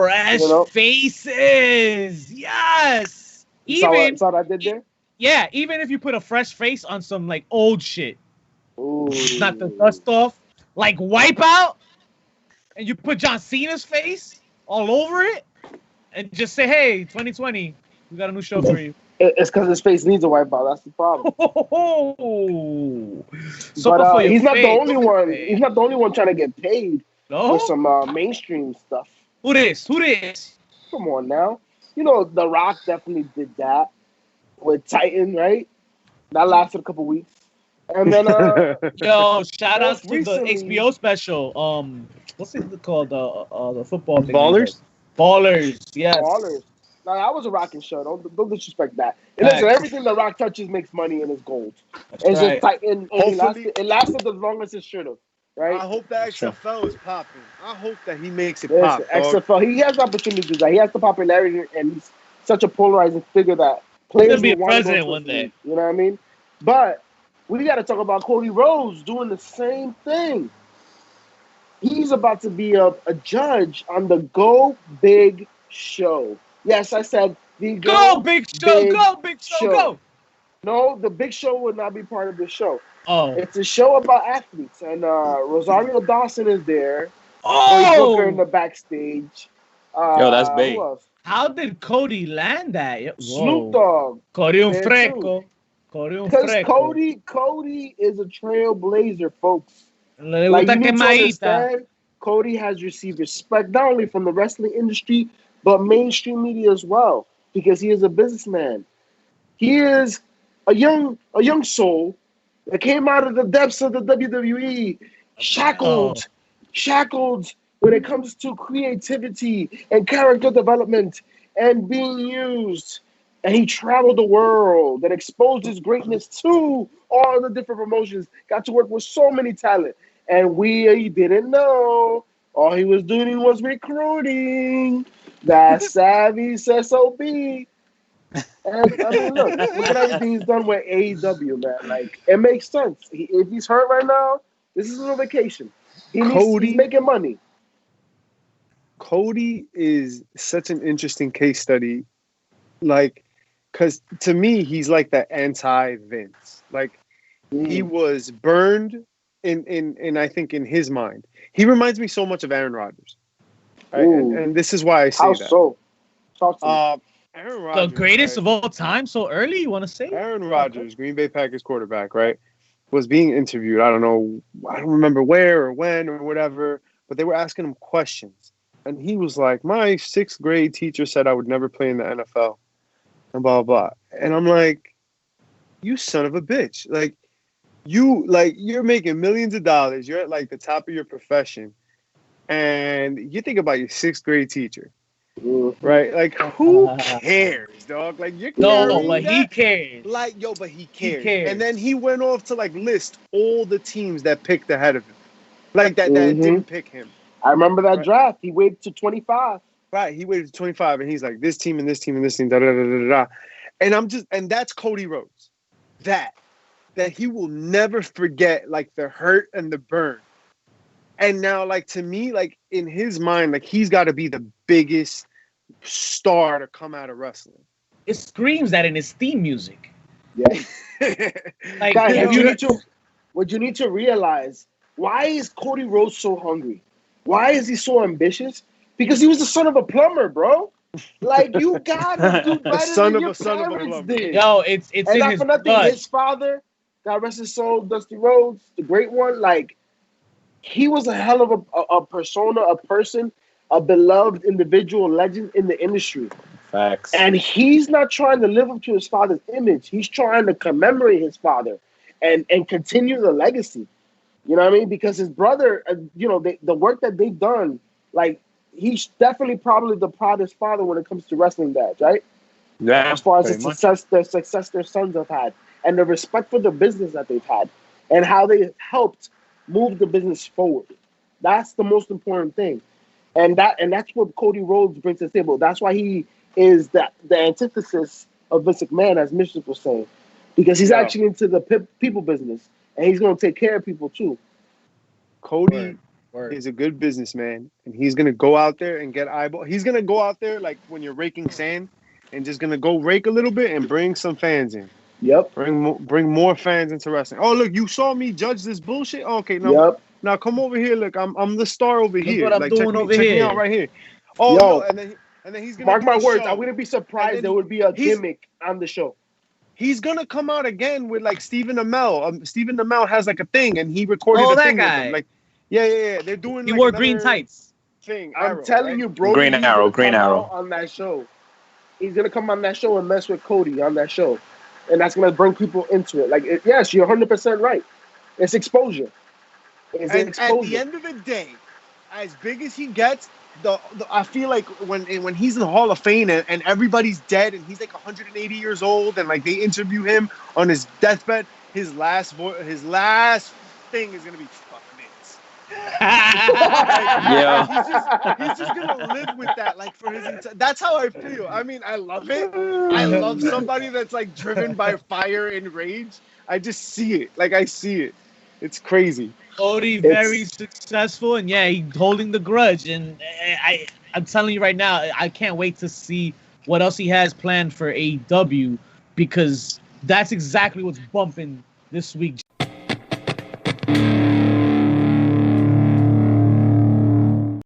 Fresh faces. Yes. Saw what I did there? Yeah, even if you put a fresh face on some like old shit. Ooh. Not the dust off. Like Wipeout. And you put John Cena's face all over it. And just say, hey, 2020, we got a new show for you. It's because his face needs a wipeout. That's the problem. But he's not the only one. He's not the only one trying to get paid with some mainstream stuff. Who this? Come on now. You know, The Rock definitely did that with Titan, right? That lasted a couple weeks. And then, yo, shout out to the HBO special. What's it called? The football thing. Ballers, yes. Ballers. Now, that was a rocking show. Don't disrespect that. And listen, everything The Rock touches makes money and is gold. It's just Titan. It lasted as long as it should have. Right? I hope that XFL is popping. I hope that he makes it pop. XFL, he has the opportunity to do that. He has the popularity, and he's such a polarizing figure that players will be a president one day. You know what I mean? But we got to talk about Cody Rhodes doing the same thing. He's about to be a judge on the Go Big Show. Yes, I said the Go Big Show. Go Big Show. Go. No, the Big Show will not be part of the show. Oh, it's a show about athletes, and Rosario Dawson is there. Oh, in the backstage. Yo, that's big. Who else? How did Cody land that? Whoa. Snoop Dogg. Cody un fresco. Because Cody is a trailblazer, folks. Like, you need to understand, Cody has received respect not only from the wrestling industry, but mainstream media as well, because he is a businessman. He is a young soul that came out of the depths of the WWE, shackled when it comes to creativity and character development and being used. And he traveled the world and exposed his greatness to all the different promotions, got to work with so many talent. And we didn't know. All he was doing was recruiting. That savvy SOB. And I mean, look at everything he's done with AEW, man. Like, it makes sense. If he's hurt right now, this is a vacation. He's making money. Cody is such an interesting case study. Like, because to me, he's like the anti-Vince. Like, he was burned in I think in his mind. He reminds me so much of Aaron Rodgers. Right? And this is why I say that. How so? Talk to me. Aaron Rodgers, the greatest of all time, so early, you want to say? Aaron Rodgers, Green Bay Packers quarterback, right, was being interviewed. I don't remember where or when or whatever, but they were asking him questions. And he was like, my 6th grade teacher said I would never play in the NFL. And blah, blah, blah. And I'm like, you son of a bitch. You're making millions of dollars. You're at like the top of your profession. And you think about your 6th grade teacher. Right? Like, who cares, dog? Like, you're but he cares. Like, but he cares. And then he went off to like list all the teams that picked ahead of him. Like that didn't pick him. I remember that draft. He waited to 25. Right, he waited to 25, and he's like, this team and this team and this team, da da da da da. And that's Cody Rhodes. That he will never forget, like, the hurt and the burn. And now, like, to me, like, in his mind, like, he's got to be the biggest star to come out of wrestling. It screams that in his theme music. Yeah. Like, what you need to realize, why is Cody Rhodes so hungry? Why is he so ambitious? Because he was the son of a plumber, bro. Like, you gotta do better than your parents did. Yo, it's in his blood. His father, God rest his soul, Dusty Rhodes, the great one, like, he was a hell of a persona, a person, a beloved individual, legend in the industry. Facts. And he's not trying to live up to his father's image. He's trying to commemorate his father and continue the legacy. You know what I mean? Because his brother, the work that they've done, like, he's definitely probably the proudest father when it comes to wrestling dads, right? Yeah. As far as the success their sons have had and the respect for the business that they've had and how they helped move the business forward. That's the most important thing. And that's what Cody Rhodes brings to the table. That's why he is the antithesis of Vince McMahon, as Mistress was saying. Because he's actually into the people business. And he's going to take care of people too. Cody Word. is a good businessman, and he's gonna go out there and get eyeball. He's gonna go out there like when you're raking sand, and just gonna go rake a little bit and bring some fans in. Yep. Bring more fans into wrestling. Oh, look, you saw me judge this bullshit. Okay, Yep. now come over here. Look, I'm the star over Look here. what I'm Like doing over check me here. out right here. Oh Yo. no, and then he's gonna Mark do my a words. show. I wouldn't be And surprised then there would be a he's- gimmick on the show. He's gonna come out again with like Stephen Amell. Stephen Amell has like a thing, and he recorded Oh, a that thing with guy. him. Like, yeah. They're doing. He like wore another green tights. thing. I'm Arrow, telling right? you, bro. Green he's Arrow, gonna Green come Arrow. out on that show. He's gonna come on that show and mess with Cody on that show, and that's gonna bring people into it. Like, yes, you're 100% right. It's exposure. It's And at the exposure. end of the day, as big as he gets, I feel like when he's in the Hall of Fame and everybody's dead and he's like 180 years old and like they interview him on his deathbed, his last thing is gonna be fuck Vince. Yeah. He's just gonna live with that like for his entire. That's how I feel. I mean, I love it. I love somebody that's like driven by fire and rage. I just see it. Like I see it. It's crazy. Cody very successful, and yeah, he's holding the grudge. And I'm telling you right now, I can't wait to see what else he has planned for AEW, because that's exactly what's bumping this week.